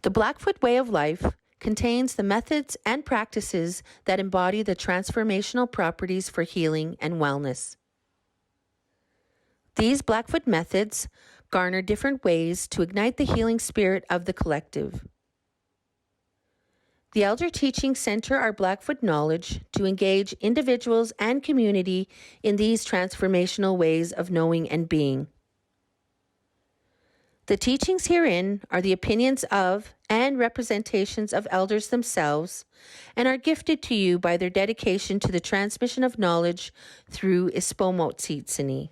The Blackfoot way of life contains the methods and practices that embody the transformational properties for healing and wellness. These Blackfoot methods garner different ways to ignite the healing spirit of the collective. The Elder Teachings center our Blackfoot knowledge to engage individuals and community in these transformational ways of knowing and being. The teachings herein are the opinions of and representations of elders themselves and are gifted to you by their dedication to the transmission of knowledge through Ispoomootsisinni.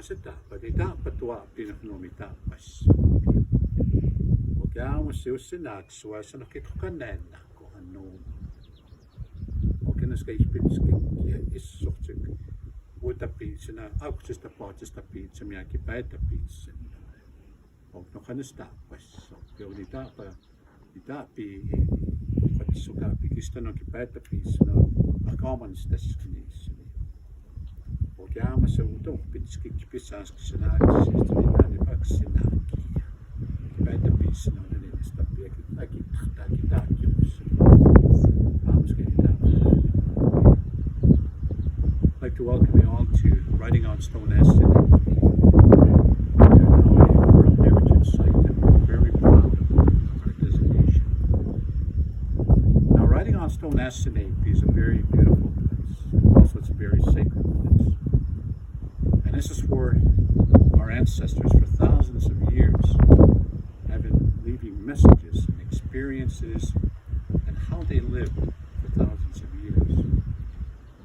Siksikaitsitapi dapat tua pinaknomitapas. Okiamo siusinaaksua sanakitkanenna ko annu. Okinas kaispitskikkiä issortik. Uutapiitsina auksista paatista miakipäitäpiitsin. Oknokanistaapas. Itapi patsukapi kistanokipäitäpiitsina akaamanisteskiniissini. Okiamo seutohpitskikki pisaaskisanaakisistani paksinaaki. Päitäpiitsina on edestä piekitaakius. I'd like to welcome you all to Writing on Stone, Aisinai'pi. We are now a World Heritage Site and we're very proud of our designation. Now, Writing on Stone, Aisinai'pi is a very beautiful place. Also, it's a very sacred place. And this is where our ancestors for thousands of years have been leaving messages and experiences and how they lived for thousands of years.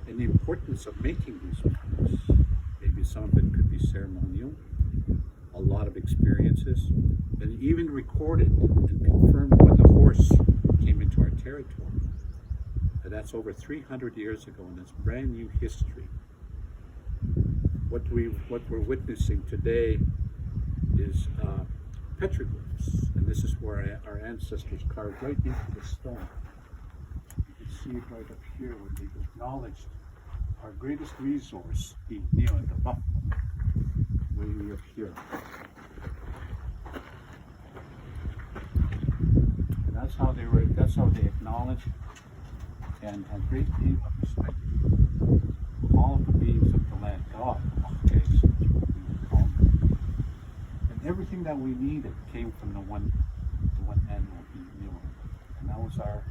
And the importance of making these memories. Maybe some of it could be ceremonial, a lot of experiences, and even recorded and confirmed when the horse came into our territory. And that's over 300 years ago, and it's brand new history. What we're witnessing today is petroglyphs, and this is where our ancestors carved right into the stone. You can see it right up here where they've acknowledged our greatest resource, the buffalo, way up here. And that's how they acknowledge and have great deal of respect for all of the beings of the land. God, okay, so that's what we would call them. And everything that we needed came from the one animal being. And that was our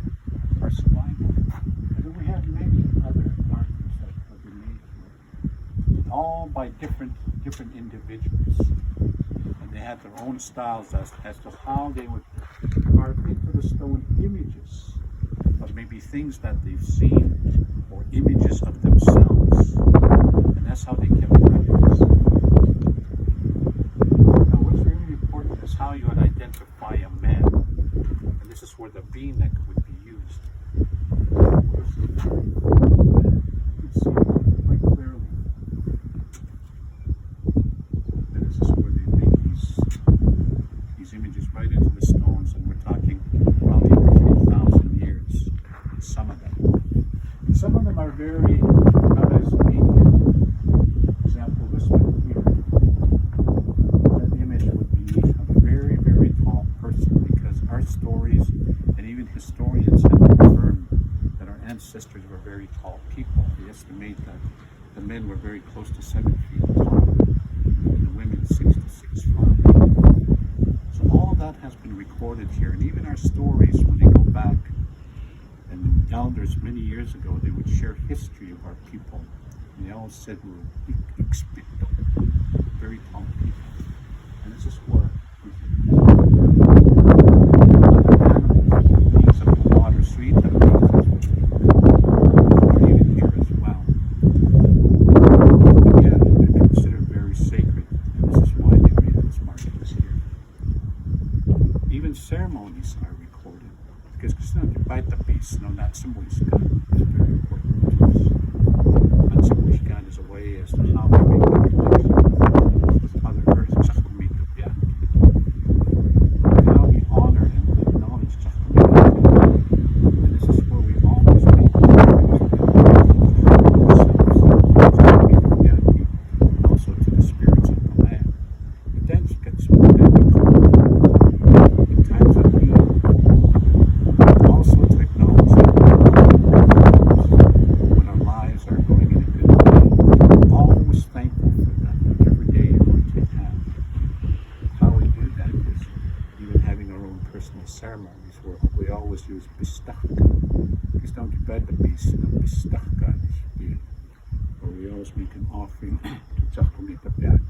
survival. And then we have many other articles that have been made here, all by different individuals. And they had their own styles as to how they would carve into the stone images of maybe things that they've seen or images of themselves. And that's how they kept records. Now what's really important is how you would identify a man. And this is where the V-neck would be used. You can see it quite clearly. And this is where they make these images right into the stones, and we're talking probably over 3,000 years. Some of them. And some of them are very not as ancient. For example, this one here. That image would be a very, very tall person, because our stories and even historians have confirmed that our ancestors were very tall people. They estimate that the men were very close to 7 feet tall, and the women 6 to 6'5". So all of that has been recorded here, and even our stories, when they go back, and the elders many years ago, they would share history of our people, and they all said we were very tall people. And this is where beings of the water, sweet beings, are even here as well. Again, they're considered very sacred, and this is why they made those markings here. Even ceremonies are recorded, because Siksikaitsitapi, not symbols, as to how we make that connection with Mother Earth, Saa'kokoto, how we honor and acknowledge Saa'kokoto. And this is where we always make also to the spirits of the land. But then it gets in times of need, also to acknowledge that when our lives are going in a good way, always thankful for that every day you're going to have. How we do that is even having our own personal ceremonies where we always use bistaka. Because don't you bet the beast of bistaka where we always make an offering to Saa'kokoto.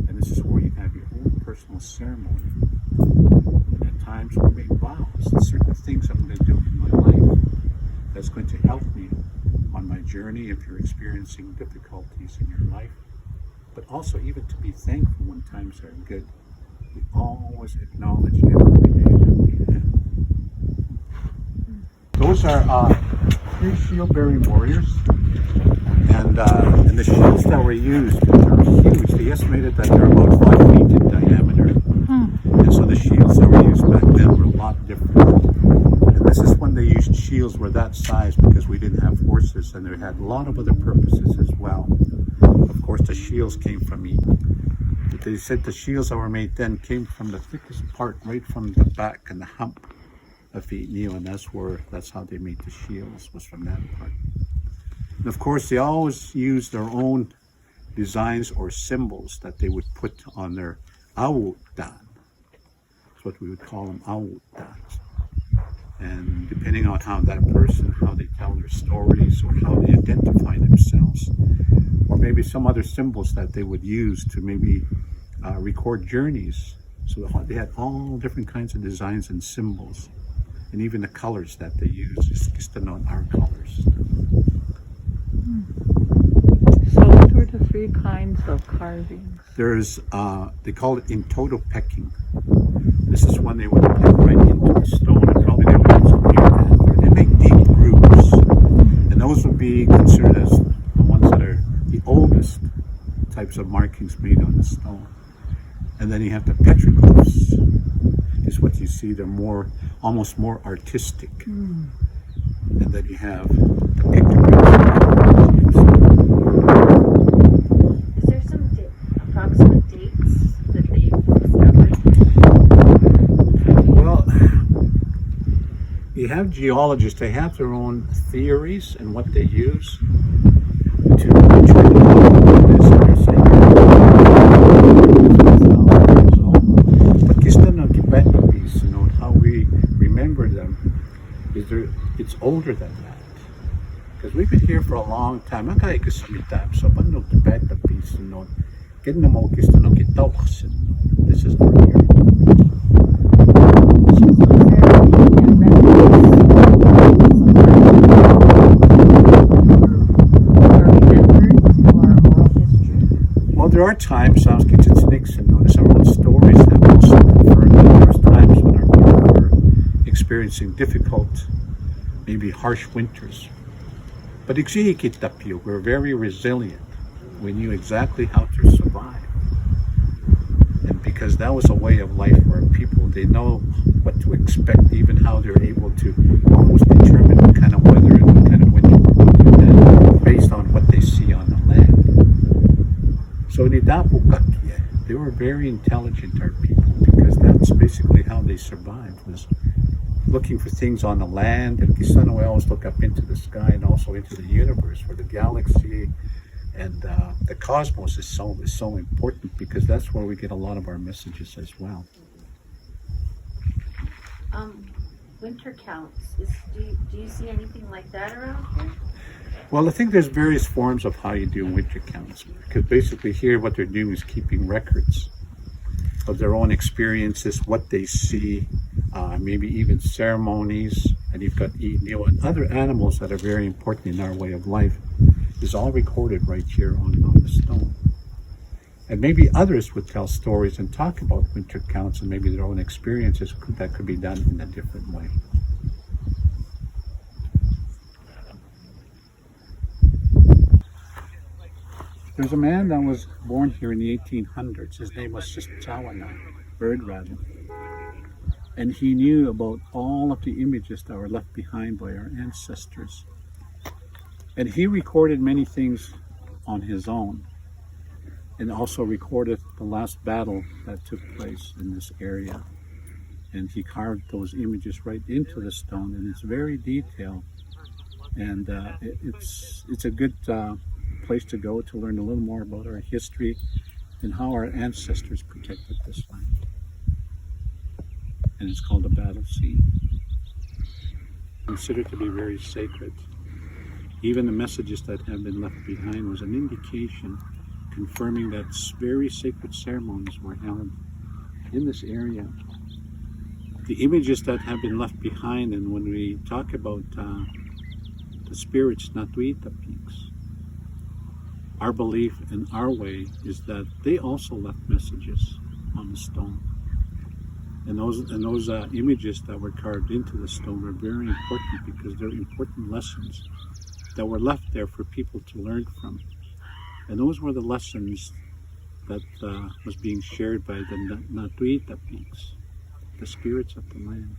And this is where you have your own personal ceremony. And at times we make vows that certain things I'm going to do in my life that's going to help me on my journey if you're experiencing difficulties in your life. But also even to be thankful when times are good. We always acknowledge every day that we have. Those are 3 shield-bearing warriors. And the shields that were used are huge. They estimated that they're about 5 feet in diameter. And so the shields that were used back then were a lot different. And this is when they used shields were that size because we didn't have horses, and they had a lot of other purposes as well. Of course, the shields came from meat. But they said the shields that were made then came from the thickest part, right from the back and the hump of Aisinai'pi, and that's how they made the shields, was from that part. And of course, they always used their own designs or symbols that they would put on their awutan. That's what we would call them, awutans. And depending on how that person, how they tell their stories or how they identify themselves, or maybe some other symbols that they would use to maybe record journeys. So they had all different kinds of designs and symbols, and even the colors that they use is just to know our colors. So what were the 3 kinds of carvings? There's, they call it in toto pecking. This is when they would peck right into the stone, and probably they would use a near after. They make deep grooves, and those would be considered as the ones that are the oldest types of markings made on the stone. And then you have the petroglyphs, is what you see. They're more, almost more artistic. And then you have the pictographs. Is there some approximate dates that they discovered? Well, you have geologists, they have their own theories and what they use to try to know this and they're saying. But Kistanagibetapis, how we remember them, it's older than that. Because we've been here for a long time. So this is our heritage. Well, there are times, notice our own stories have also confirmed that there's times when our people were experiencing difficult, maybe harsh winters. But Siksikaitsitapi, we're very resilient. We knew exactly how to survive. And because that was a way of life for our people, they know what to expect, even how they're able to almost determine what kind of weather and what kind of winter we're going to have based on what they see on the land. So they were very intelligent, our people, because that's basically how they survived, was looking for things on the land. And Kisana, we always look up into the sky and also into the universe, where the galaxy and the cosmos is so important, because that's where we get a lot of our messages as well. Winter counts. Do you see anything like that around here? Well, I think there's various forms of how you do winter counts, because basically here what they're doing is keeping records of their own experiences, what they see, maybe even ceremonies, and you've got Aisinai'pi and other animals that are very important in our way of life. Is all recorded right here on the stone. And maybe others would tell stories and talk about winter counts and maybe their own experiences that could be done in a different way. There's a man that was born here in the 1800s. His name was Siksikaitsitapi, bird rather. And he knew about all of the images that were left behind by our ancestors. And he recorded many things on his own, and also recorded the last battle that took place in this area. And he carved those images right into the stone, and it's very detailed. And it's a good place to go to learn a little more about our history and how our ancestors protected this land. And it's called the Battle Scene. Considered to be very sacred. Even the messages that have been left behind was an indication confirming that very sacred ceremonies were held in this area. The images that have been left behind, and when we talk about the spirits, Aisinai'pi peaks, our belief and our way is that they also left messages on the stone. And those images that were carved into the stone are very important because they're important lessons that were left there for people to learn from. And those were the lessons that was being shared by the Aisinai'pi peaks, the spirits of the land.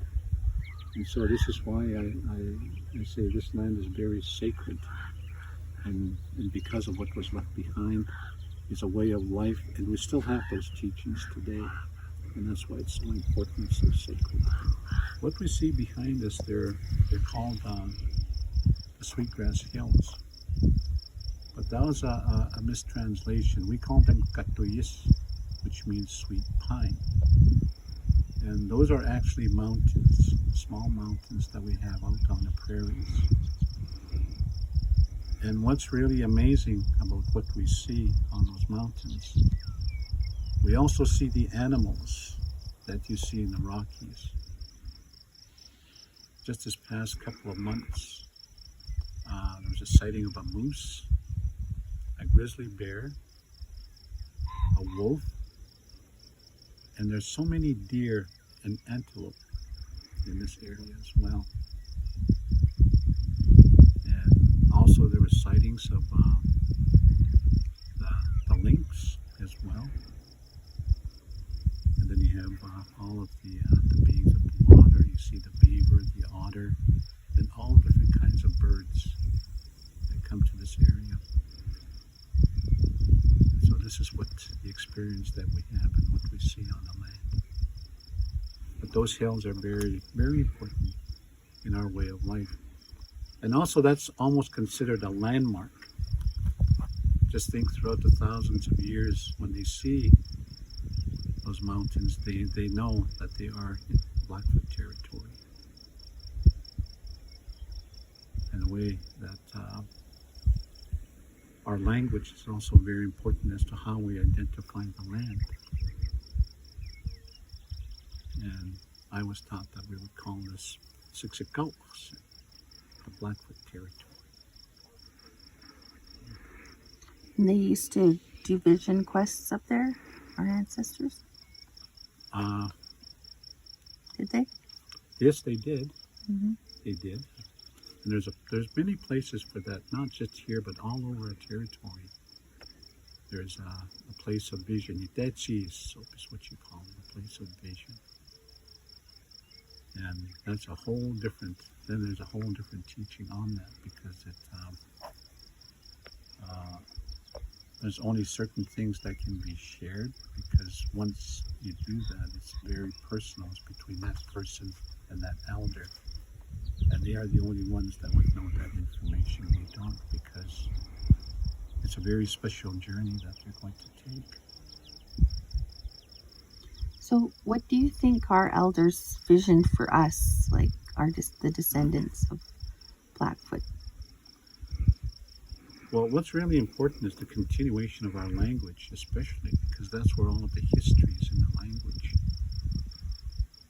And so this is why I say this land is very sacred. And because of what was left behind is a way of life, and we still have those teachings today. And that's why it's so important, so sacred. What we see behind us, they're called the Sweetgrass Hills. But that was a mistranslation. We call them katuyis, which means sweet pine. And those are actually mountains, small mountains that we have out on the prairies. And what's really amazing about what we see on those mountains, we also see the animals that you see in the Rockies. Just this past couple of months, there was a sighting of a moose, a grizzly bear, a wolf, and there's so many deer and antelope in this area as well. And also there were sightings of the lynx as well. And then you have all of the beings of the water. You see the beaver, the otter, and all different kinds of birds that come to this area. So this is what the experience that we have and what we see on the land. But those hills are very, very important in our way of life. And also that's almost considered a landmark. Just think throughout the thousands of years when they see those mountains, they know that they are in Blackfoot territory. And the way that our language is also very important as to how we identify the land. And I was taught that we would call this Siksikaitsitapi, the Blackfoot territory. And they used to do vision quests up there, our ancestors? Did they? Yes, they did. Mm-hmm. They did. And there's many places for that, not just here, but all over our territory. There's a place of vision. Itechi is what you call it, a place of vision. And that's a whole different, then there's a whole different teaching on that because there's only certain things that can be shared because once you do that, it's very personal. It's between that person and that elder. And they are the only ones that would know that information. We don't, because it's a very special journey that they're going to take. So what do you think our elders visioned for us, like the descendants of Blackfoot? Well, what's really important is the continuation of our language, especially because that's where all of the history is in the language.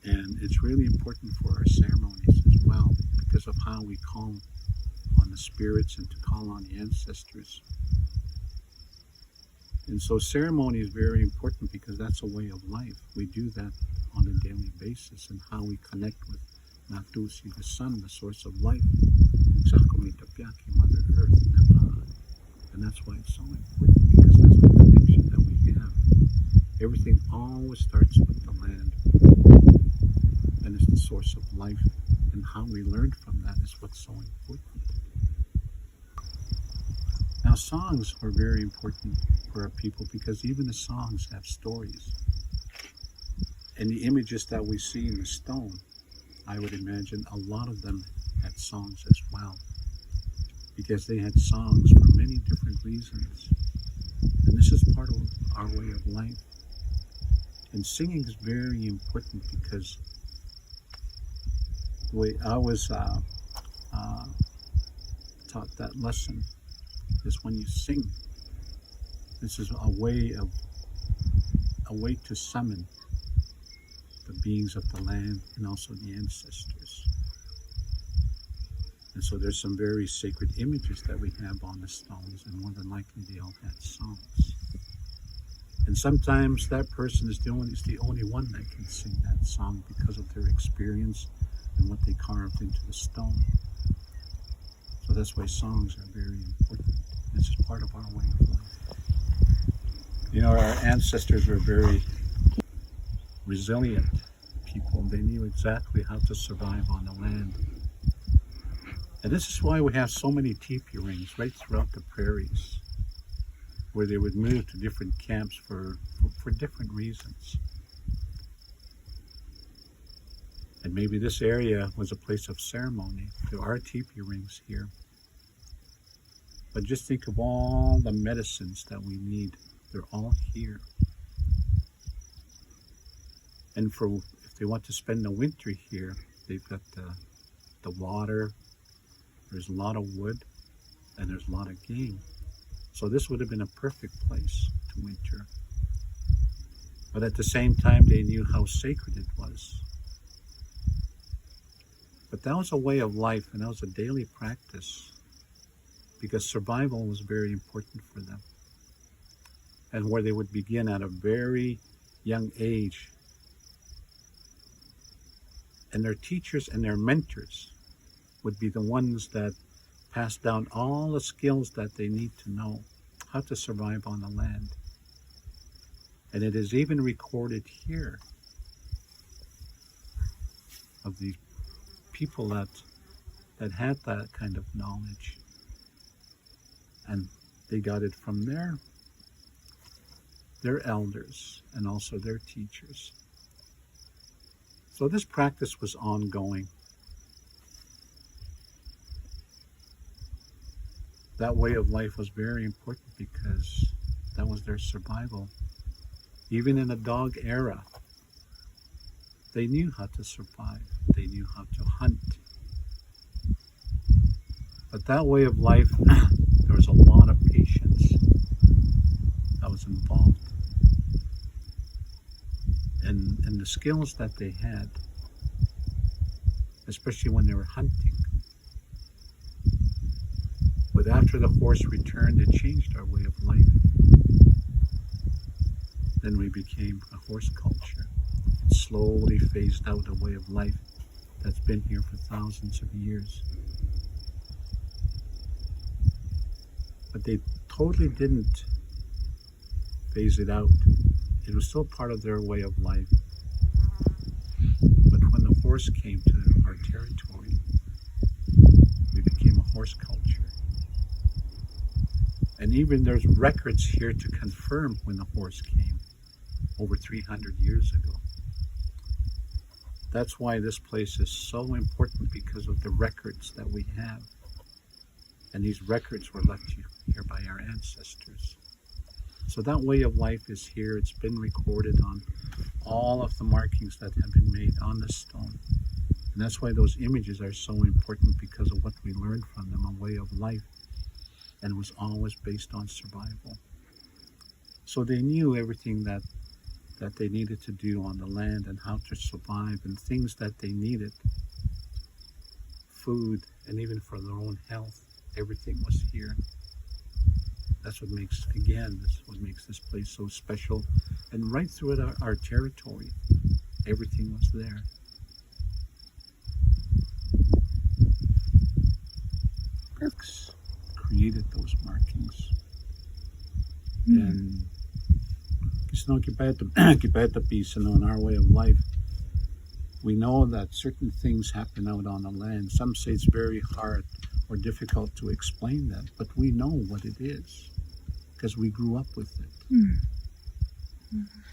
And it's really important for our ceremonies as well because of how we call on the spirits and to call on the ancestors. And so ceremony is very important because that's a way of life. We do that on a daily basis and how we connect with Natusi, the sun, the source of life, Mother Earth, And that's why it's so important, because that's the connection that we have. Everything always starts with the land, and it's the source of life, and how we learn from that is what's so important. Now, songs are very important for our people, because even the songs have stories. And the images that we see in the stone, I would imagine a lot of them had songs as well, because they had songs for many different reasons. And this is part of our way of life. And singing is very important, because the way I was taught that lesson is when you sing, this is a way to summon the beings of the land and also the ancestors. And so there's some very sacred images that we have on the stones, and more than likely they all had songs. And sometimes that person is the only one that can sing that song because of their experience and what they carved into the stone. So that's why songs are very important. This is part of our way of life. You know, our ancestors were very resilient people. They knew exactly how to survive on the land. And this is why we have so many teepee rings right throughout the prairies, where they would move to different camps for different reasons. And maybe this area was a place of ceremony. There are teepee rings here. But just think of all the medicines that we need. They're all here. And if they want to spend the winter here, they've got the water, there's a lot of wood, and there's a lot of game. So this would have been a perfect place to winter. But at the same time, they knew how sacred it was. But that was a way of life, and that was a daily practice, because survival was very important for them. And where they would begin at a very young age. And their teachers and their mentors would be the ones that pass down all the skills that they need to know how to survive on the land. And it is even recorded here of these people that had that kind of knowledge. And they got it from their elders and also their teachers. So this practice was ongoing. That way of life was very important, because that was their survival. Even in the dog era, they knew how to survive. They knew how to hunt. But that way of life, there was a lot of patience that was involved. And the skills that they had, especially when they were hunting. But after the horse returned, it changed our way of life. Then we became a horse culture. It slowly phased out a way of life that's been here for thousands of years. But they totally didn't phase it out. It was still part of their way of life. But when the horse came to our territory, we became a horse culture. And even there's records here to confirm when the horse came, over 300 years ago. That's why this place is so important, because of the records that we have. And these records were left here by our ancestors. So that way of life is here. It's been recorded on all of the markings that have been made on the stone. And that's why those images are so important, because of what we learned from them, a way of life. And it was always based on survival. So they knew everything that they needed to do on the land, and how to survive, and things that they needed. Food, and even for their own health, everything was here. That's what makes, again, this what makes this place so special. And right throughout our territory, everything was there. Brooks created those markings. And Siksikaitsitapi, in our way of life, we know that certain things happen out on the land. Some say it's very hard or difficult to explain that, but we know what it is because we grew up with it.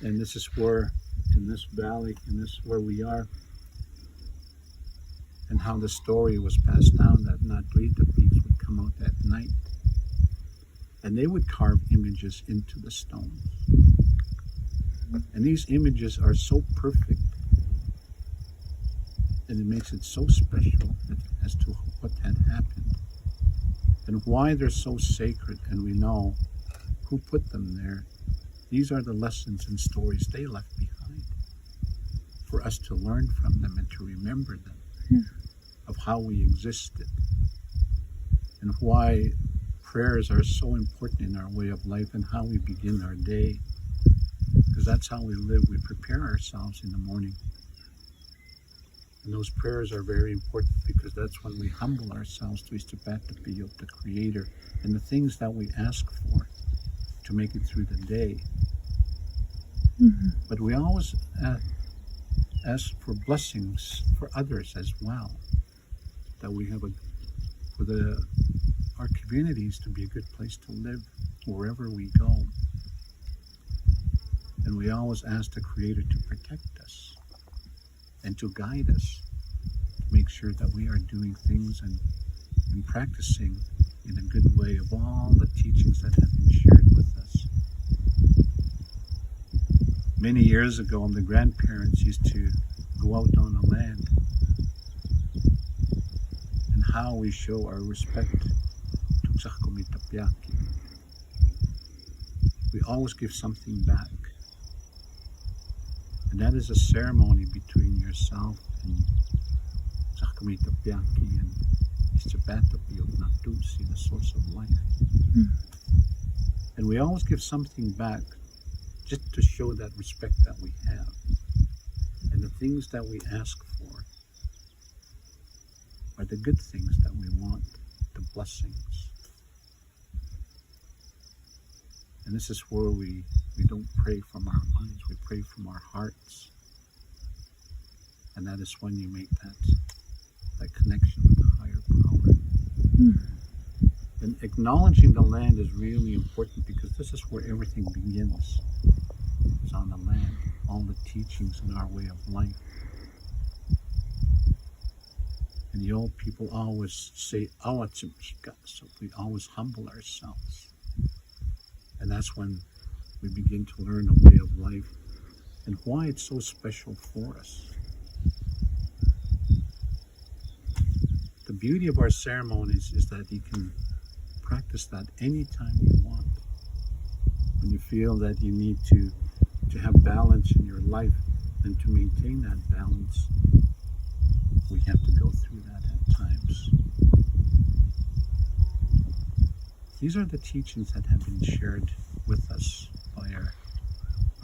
And this is where, in this valley, and this is where we are, and how the story was passed down that Aisinai'pi would come out at night, and they would carve images into the stones. And these images are so perfect, and it makes it so special as to what had happened and why they're so sacred, and we know who put them there. These are the lessons and stories they left behind for us to learn from them and to remember them, of how we existed and why prayers are so important in our way of life and how we begin our day, because that's how we live. We prepare ourselves in the morning. And those prayers are very important because that's when we humble ourselves to Ispoomootsisinni, of the Creator, and the things that we ask for to make it through the day. But we always ask for blessings for others as well, that we have our communities to be a good place to live wherever we go. And we always ask the Creator to protect us and to guide us, to make sure that we are doing things and practicing in a good way of all the teachings that have been shared with us. Many years ago, the grandparents used to go out on the land, and how we show our respect to Saa'kokoto. We always give something back. And that is a ceremony between yourself and Saa'kokoto and Ispoomootsisinni of Natusi, the source of life. And we always give something back just to show that respect that we have. And the things that we ask for are the good things that we want, the blessings. And this is where we don't pray from our minds, we pray from our hearts. And that is when you make that connection with the higher power. And acknowledging the land is really important because this is where everything begins. It's on the land, all the teachings in our way of life. And the old people always say, "Awatsimshika," so we always humble ourselves. And that's when we begin to learn a way of life and why it's so special for us. The beauty of our ceremonies is that you can practice that anytime you want. When you feel that you need to have balance in your life and to maintain that balance, we have to go through that at times. These are the teachings that have been shared with us by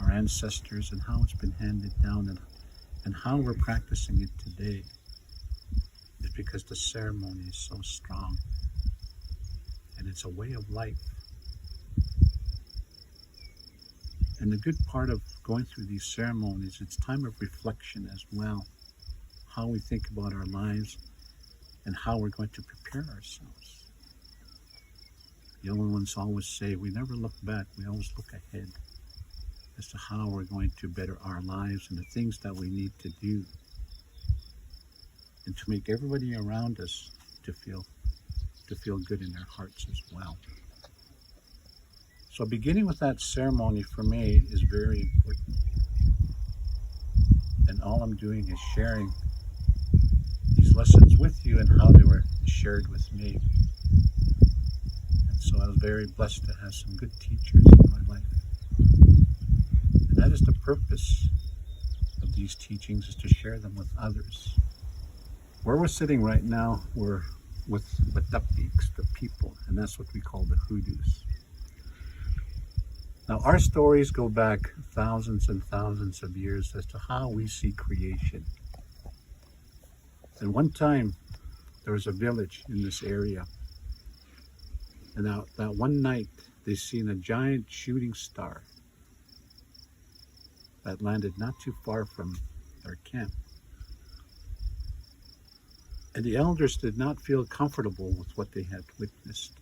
our ancestors, and how it's been handed down, and how we're practicing it today is because the ceremony is so strong and it's a way of life. And the good part of going through these ceremonies, it's time of reflection as well, how we think about our lives and how we're going to prepare ourselves. The older ones always say, we never look back, we always look ahead as to how we're going to better our lives and the things that we need to do, and to make everybody around us to feel good in their hearts as well. So beginning with that ceremony for me is very important. And all I'm doing is sharing these lessons with you and how they were shared with me. And so I was very blessed to have some good teachers in my life. And that is the purpose of these teachings, is to share them with others. Where we're sitting right now, we're with the Blackfoot, the people, and that's what we call the hoodoos. Now, our stories go back thousands and thousands of years as to how we see creation. And one time, there was a village in this area. And that one night, they seen a giant shooting star that landed not too far from their camp. And the elders did not feel comfortable with what they had witnessed.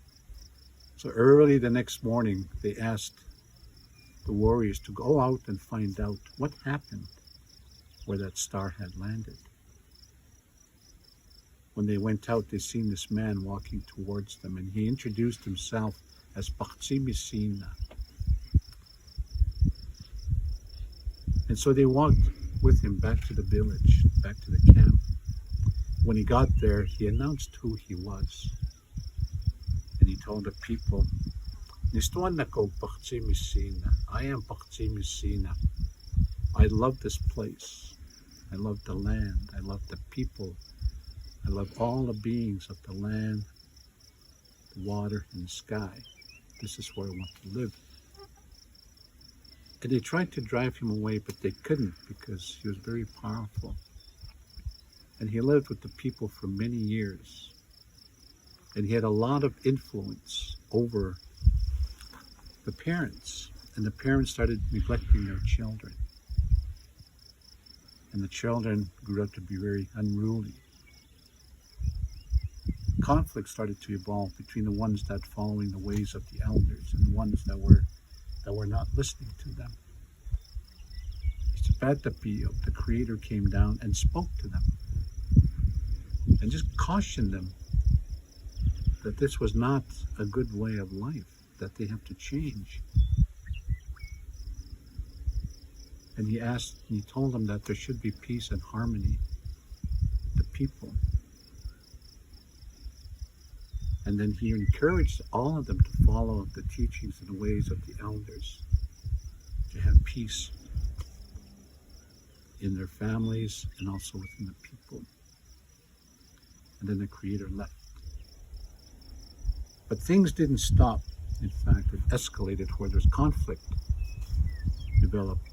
So early the next morning, they asked the warriors to go out and find out what happened where that star had landed. When they went out, they seen this man walking towards them, and he introduced himself as Siksikaitsitapi. And so they walked with him back to the village, back to the camp. When he got there, he announced who he was. And he told the people, "Nistuan ako Siksikaitsitapi. I am Siksikaitsitapi. I love this place. I love the land. I love the people. I love all the beings of the land, the water, and the sky. This is where I want to live." And they tried to drive him away, but they couldn't because he was very powerful. And he lived with the people for many years. And he had a lot of influence over the parents. And the parents started neglecting their children. And the children grew up to be very unruly. Conflict started to evolve between the ones that following the ways of the elders and the ones that were not listening to them. Siksikaitsitapi, the Creator, came down and spoke to them and just cautioned them that this was not a good way of life, that they have to change. And he told them that there should be peace and harmony with the people. And then he encouraged all of them to follow the teachings and the ways of the elders, to have peace in their families and also within the people. And then the Creator left. But things didn't stop. In fact, it escalated where there's conflict developed.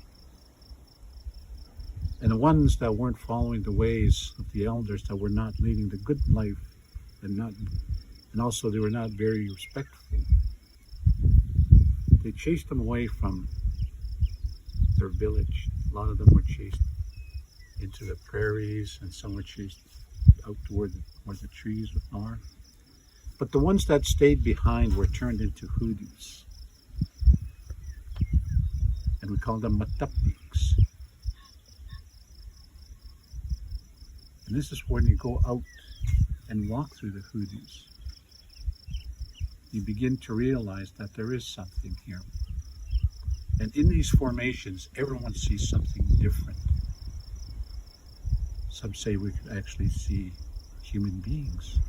And the ones that weren't following the ways of the elders, that were not leading the good life, and also they were not very respectful, they chased them away from their village. A lot of them were chased into the prairies, and some were chased out toward where the trees are. But the ones that stayed behind were turned into hoodoos. And we call them matapiks. And this is when you go out and walk through the hoodoos, you begin to realize that there is something here. And in these formations, everyone sees something different. Some say we could actually see human beings.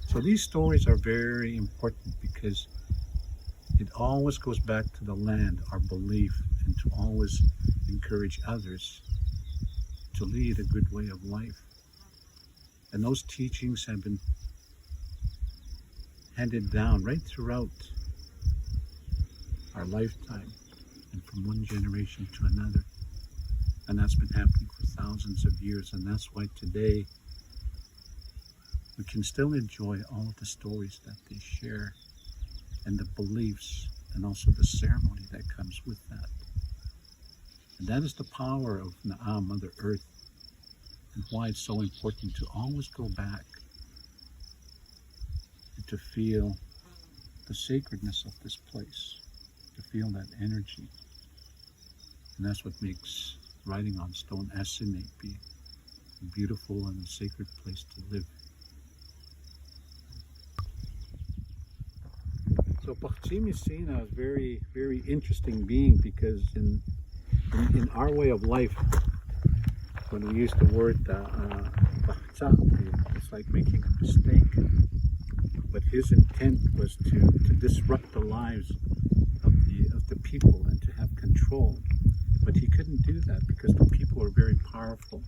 So these stories are very important because it always goes back to the land, our belief, and to always encourage others to lead a good way of life. And those teachings have been handed down right throughout our lifetime and from one generation to another. And that's been happening for thousands of years. And that's why today we can still enjoy all of the stories that they share and the beliefs and also the ceremony that comes with that. And that is the power of Na'a, Mother Earth, and why it's so important to always go back and to feel the sacredness of this place, to feel that energy. And that's what makes writing on stone Aisinai'pi a beautiful and a sacred place to live. So Siksikaitsitapi is a very, very interesting being because in our way of life, when we use the word it's like making a mistake. But his intent was to disrupt the lives of the people and to have control. But he couldn't do that because the people were very powerful,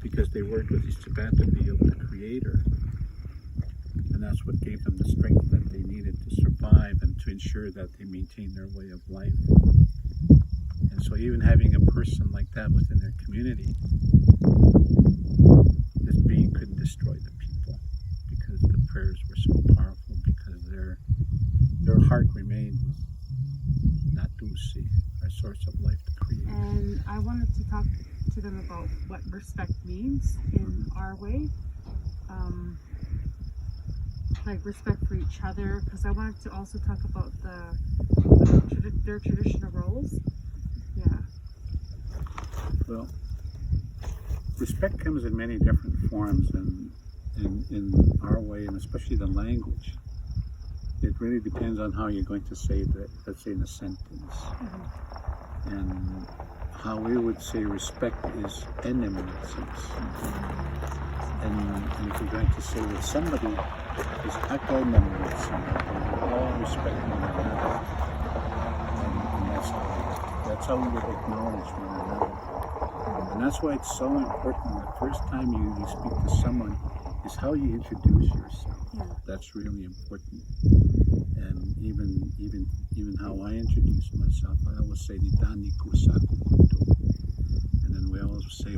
because they worked with Siksikaitsitapi of the Creator. And that's what gave them the strength that they needed to survive and to ensure that they maintained their way of life. And so even having a person like that within their community, this being couldn't destroy the people because the prayers were so powerful, because their Ispoomootsisinni, our source of life, the creator. And I wanted to talk to them about what respect means in our way. Like respect for each other, because I wanted to also talk about their traditional roles. Yeah. Well, respect comes in many different forms in our way, and especially the language. It really depends on how you're going to say that, let's say in a sentence. And how we would say respect is and if you're going to say that somebody is hoodoos, we all respect one another. And that's how we would acknowledge one another. And that's why it's so important. The first time you speak to someone is how you introduce yourself. Yeah. That's really important. And even how I introduce myself, I always say Saa'kokoto. And then we always say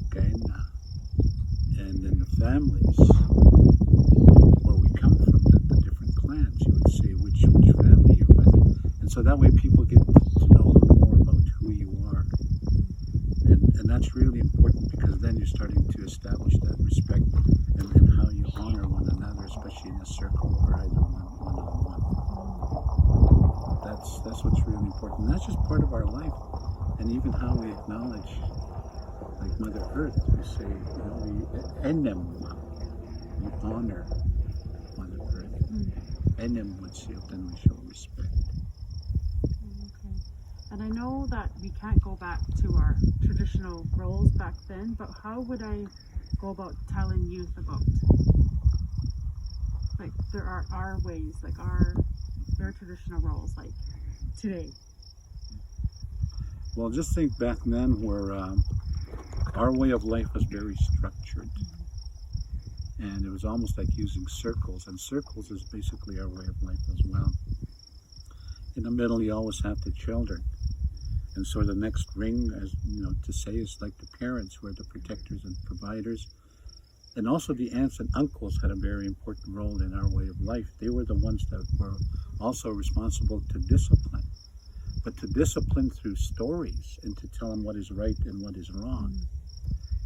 Kainai. And in the families where we come from, the different clans, you would say which family you're with. And so that way people get to know a little more about who you are. And that's really important, because then you're starting to establish that respect and how you honor one another, especially in a circle or either one-on-one. That's what's really important. And that's just part of our life. And even how we acknowledge, like Mother Earth, we say, we honor Mother Earth. Then we show respect. Okay. And I know that we can't go back to our traditional roles back then, but how would I go about telling youth about, like, there are our ways, like their traditional roles, like today? Well, just think back then where our way of life was very structured. And it was almost like using circles, and circles is basically our way of life as well. In the middle, you always have the children. And so the next ring, as you know, to say, is like the parents, who are the protectors and providers. And also the aunts and uncles had a very important role in our way of life. They were the ones that were also responsible to discipline. But to discipline through stories and to tell them what is right and what is wrong.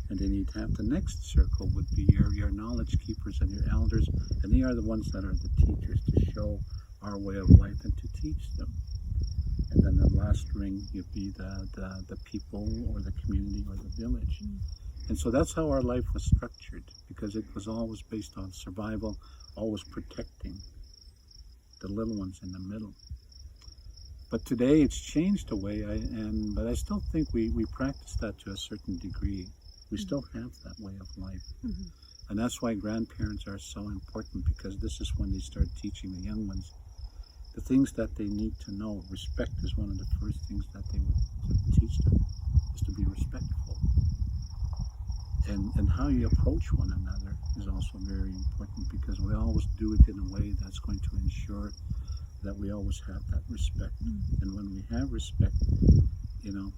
And then you'd have the next circle would be your knowledge keepers and your elders, and they are the ones that are the teachers to show our way of life and to teach them. And then the last ring would be the people or the community or the village. And so that's how our life was structured, because it was always based on survival, always protecting the little ones in the middle. But today it's changed a way, but I still think we practice that to a certain degree. We still have that way of life. And that's why grandparents are so important, because this is when they start teaching the young ones the things that they need to know. Respect is one of the first things that they would teach them, is to be respectful. And how you approach one another is also very important, because we always do it in a way that's going to ensure that we always have that respect. And when we have respect,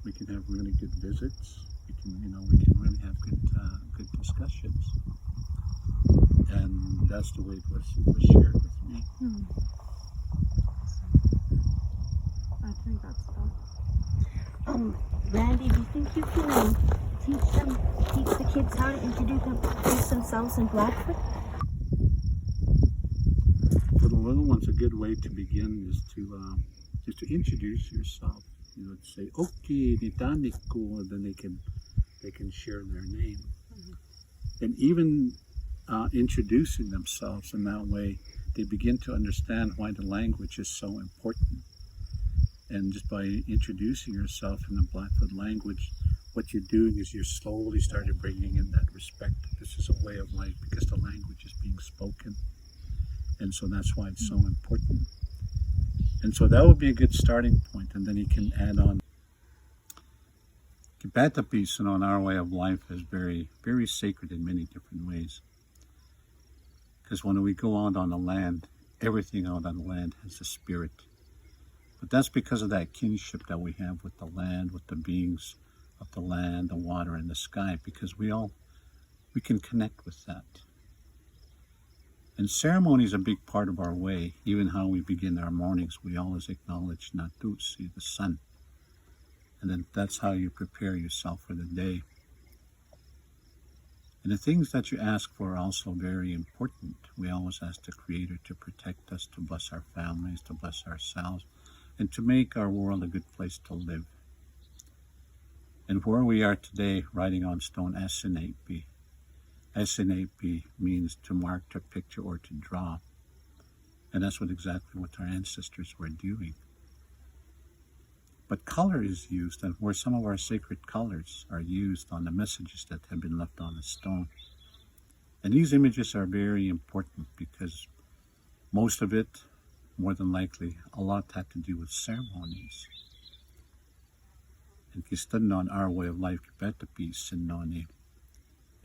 we can have really good visits. We can really have good discussions. And that's the way it was shared with me. I think that's good. Randy, do you think you can teach the kids how to introduce themselves in Blackfoot? For the little ones, a good way to begin is to introduce yourself. You would say, "Okay, nitaniku," and then they can share their name. And even introducing themselves in that way, they begin to understand why the language is so important. And just by introducing yourself in the Blackfoot language, what you're doing is you're slowly starting bringing in that respect. This is a way of life, because the language is being spoken. And so that's why it's so important. And so that would be a good starting point. And then you can add on. Kainai, in our way of life, is very, very sacred in many different ways. Because when we go out on the land, everything out on the land has a spirit. But that's because of that kinship that we have with the land, with the beings of the land, the water, and the sky, because we can connect with that. And ceremony is a big part of our way. Even how we begin our mornings, we always acknowledge Natusi, the sun. And then that's how you prepare yourself for the day. And the things that you ask for are also very important. We always ask the Creator to protect us, to bless our families, to bless ourselves, and to make our world a good place to live. And where we are today, writing on stone, Aisinai'pi. Aisinai'pi means to mark, to picture, or to draw. And that's exactly what our ancestors were doing. But color is used, and where some of our sacred colors are used on the messages that have been left on the stone. And these images are very important because most of it, more than likely, a lot had to do with ceremonies. And kistan on our way of life,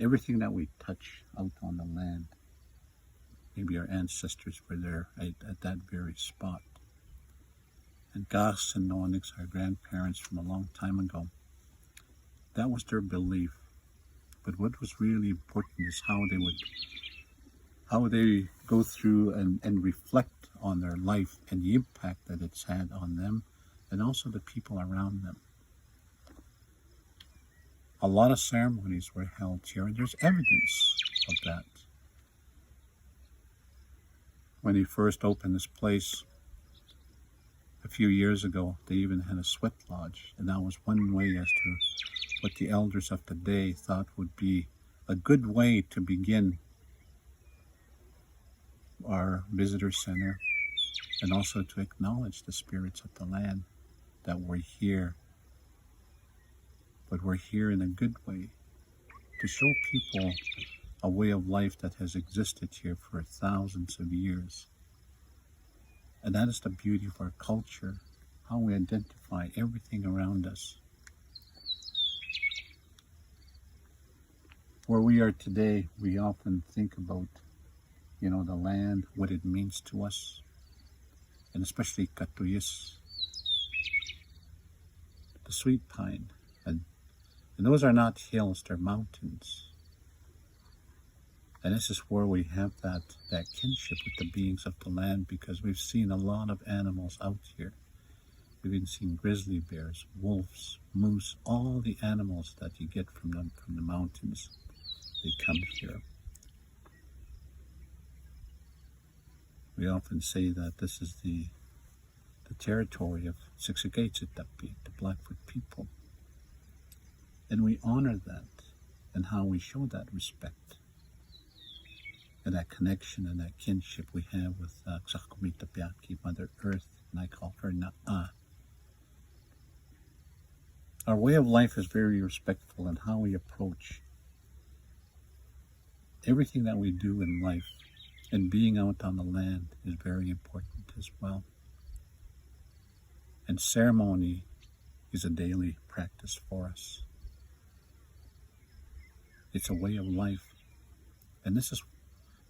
everything that we touch out on the land, maybe our ancestors were there at that very spot. And Gas and Nonix, our grandparents from a long time ago, that was their belief. But what was really important is how they go through and reflect on their life and the impact that it's had on them and also the people around them. A lot of ceremonies were held here, and there's evidence of that. When he first opened this place a few years ago, they even had a sweat lodge, and that was one way as to what the elders of the day thought would be a good way to begin our visitor center, and also to acknowledge the spirits of the land that were here. But we're here in a good way to show people a way of life that has existed here for thousands of years. And that is the beauty of our culture, how we identify everything around us. Where we are today, we often think about, the land, what it means to us, and especially katuyis, the sweet pine. And those are not hills, they're mountains. And this is where we have that kinship with the beings of the land, because we've seen a lot of animals out here. We've even seen grizzly bears, wolves, moose, all the animals that you get from the mountains. They come here. We often say that this is the territory of Siksikaitsitapi, the Blackfoot People. And we honor that and how we show that respect and that connection and that kinship we have with Saa'kokoto, Mother Earth, and I call her Na'a. Our way of life is very respectful in how we approach everything that we do in life, and being out on the land is very important as well. And ceremony is a daily practice for us. It's a way of life. And this is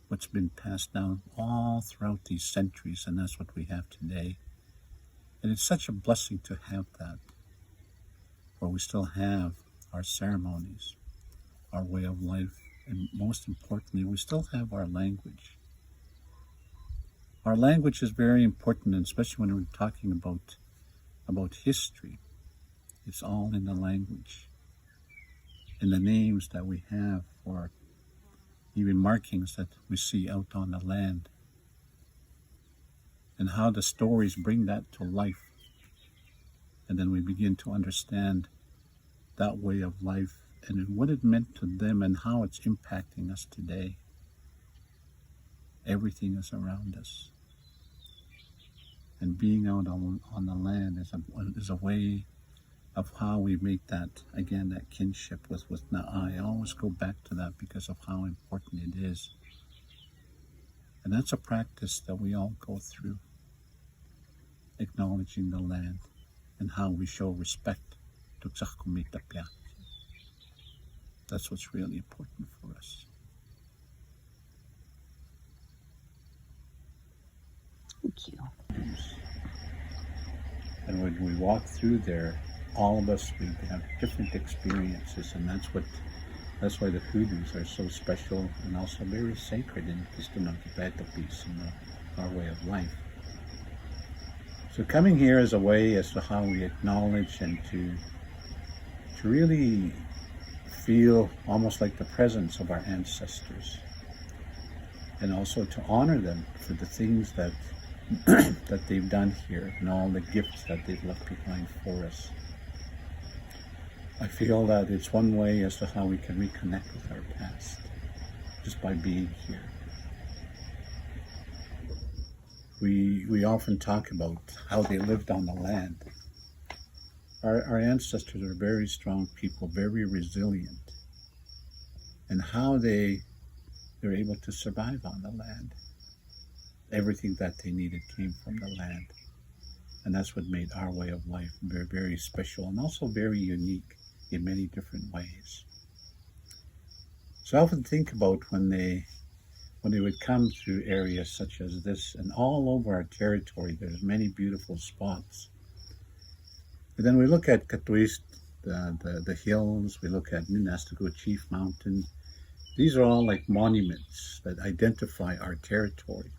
what's been passed down all throughout these centuries, and that's what we have today. And it's such a blessing to have that, where we still have our ceremonies, our way of life, and most importantly, we still have our language. Our language is very important, and especially when we're talking about history. It's all in the language. And the names that we have for even markings that we see out on the land, and how the stories bring that to life. And then we begin to understand that way of life and what it meant to them and how it's impacting us today. Everything is around us. And being out on the land is a way of how we make that, again, that kinship with Na'a. I always go back to that because of how important it is. And that's a practice that we all go through, acknowledging the land and how we show respect to Saa'kokoto. That's what's really important for us. Thank you. And when we walk through there, all of us, we have different experiences, and that's what That's why the hoodoos are so special and also very sacred in Siksikaitsitapi, in our way of life. So coming here is a way as to how we acknowledge and to really feel almost like the presence of our ancestors, and also to honor them for the things that that they've done here and all the gifts that they've left behind for us. I feel that it's one way as to how we can reconnect with our past, just by being here. We often talk about how they lived on the land. Our ancestors are very strong people, very resilient, and how they're able to survive on the land. Everything that they needed came from the land. And that's what made our way of life very, very special and also very unique in many different ways. So I often think about when they would come through areas such as this, and all over our territory there's many beautiful spots. And then we look at Katuist, the hills, we look at Minastigo Chief Mountain. These are all like monuments that identify our territory.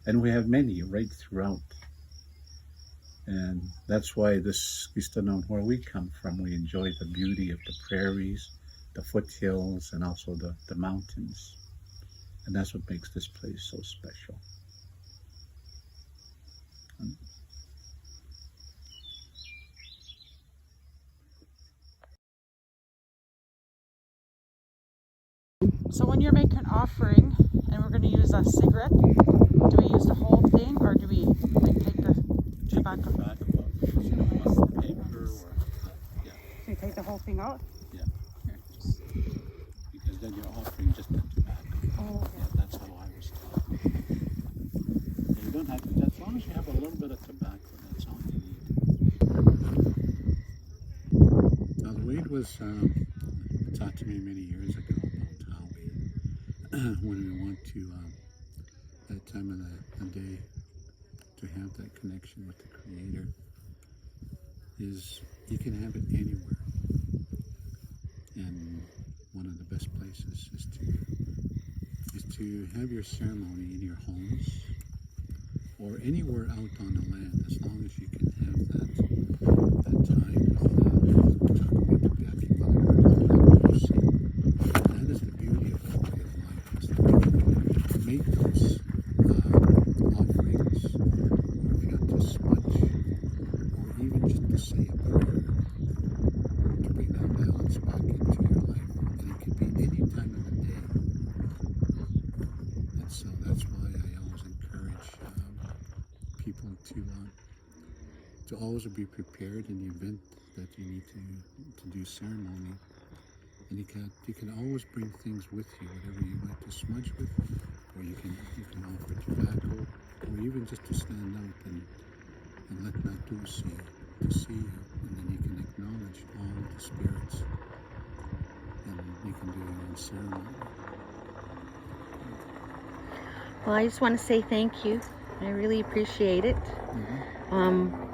And we have many right throughout. And that's why this Kistanon, where we come from, we enjoy the beauty of the prairies, the foothills, and also the mountains. And that's what makes this place so special. So when you're making an offering, and we're going to use a cigarette, do we use the whole thing, or do we like take the tobacco? Paper or, yeah. So you take the whole thing out? Yeah. Because then you're offering just the tobacco. Oh, okay. Yeah, that's how I was taught. So you don't have to, as long as you have a little bit of tobacco, that's all you need. Now the way it was taught to me many years ago about how we, when we want to, that time of the day, to have that connection with the Creator, is you can have it anywhere. And one of the best places is to have your ceremony in your homes or anywhere out on the land, as long as you can have that time with that is the beauty of the way of life, is to make those offerings, or if you have to smudge, or even just to say a prayer, to bring that balance back into your life. And it could be any time of the day. And so that's why I always encourage people to always be prepared in the event that you need to do ceremony. And you can always bring things with you, whatever you like to smudge with, or you can offer tobacco, or even just to stand out and let Natu see you, and then you can acknowledge all of the spirits, and you can do your own ceremony. Well, I just want to say thank you. I really appreciate it. Mm-hmm.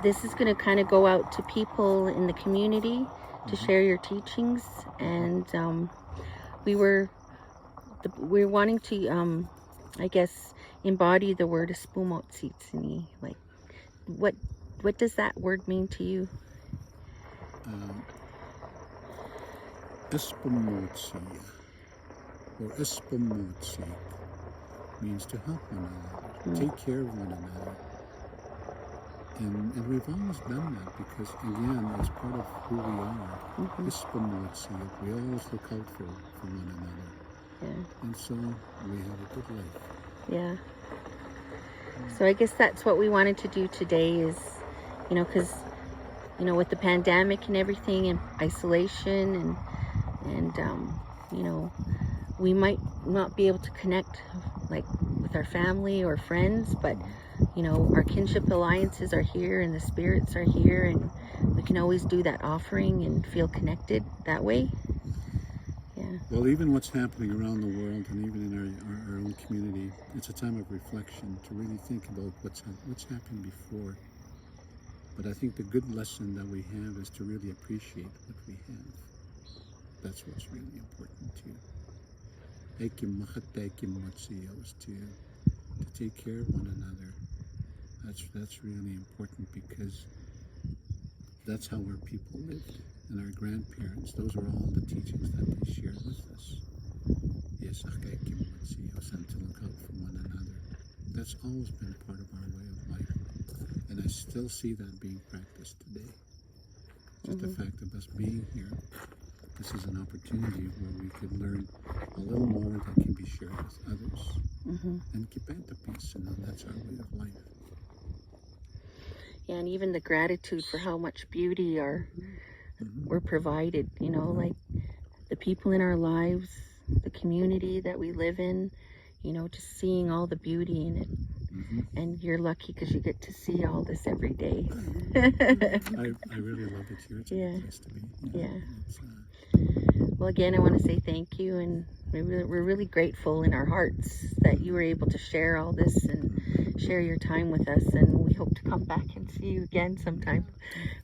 This is going to kind of go out to people in the community to share your teachings, and we're wanting to, I guess, embody the word Ispoomootsisinni. Like, what does that word mean to you? Ispoomootsisinni, or Ispoomootsisinni, means to help one another, take care of one another. And we've always done that because, again, it's part of who we are. Ispoomootsisinni, we always look out for one another. Yeah. And so we have a good life. Yeah. So I guess that's what we wanted to do today is, because, with the pandemic and everything and isolation and we might not be able to connect like with our family or friends, but our kinship alliances are here and the spirits are here, and we can always do that offering and feel connected that way. Yeah. Well, even what's happening around the world and even in our own community, it's a time of reflection to really think about what's happened before. But I think the good lesson that we have is to really appreciate what we have. That's what's really important too. Is to take care of one another. That's really important because that's how our people lived, and our grandparents. Those are all the teachings that they shared with us. Yes, to look out for one another. That's always been part of our way of life, and I still see that being practiced today. Just the fact of us being here, this is an opportunity where we could learn a little more that can be shared with others, and keep at the peace, and that's our way of life. Yeah, and even the gratitude for how much beauty we're provided, you know, like the people in our lives, the community that we live in, you know, just seeing all the beauty in it. And you're lucky because you get to see all this every day. I really love it here. It's a good place to be. Well, again, I want to say thank you, and we're really grateful in our hearts that you were able to share all this and share your time with us, and we hope to come back and see you again sometime.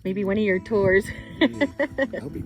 Maybe one of your tours. I'll be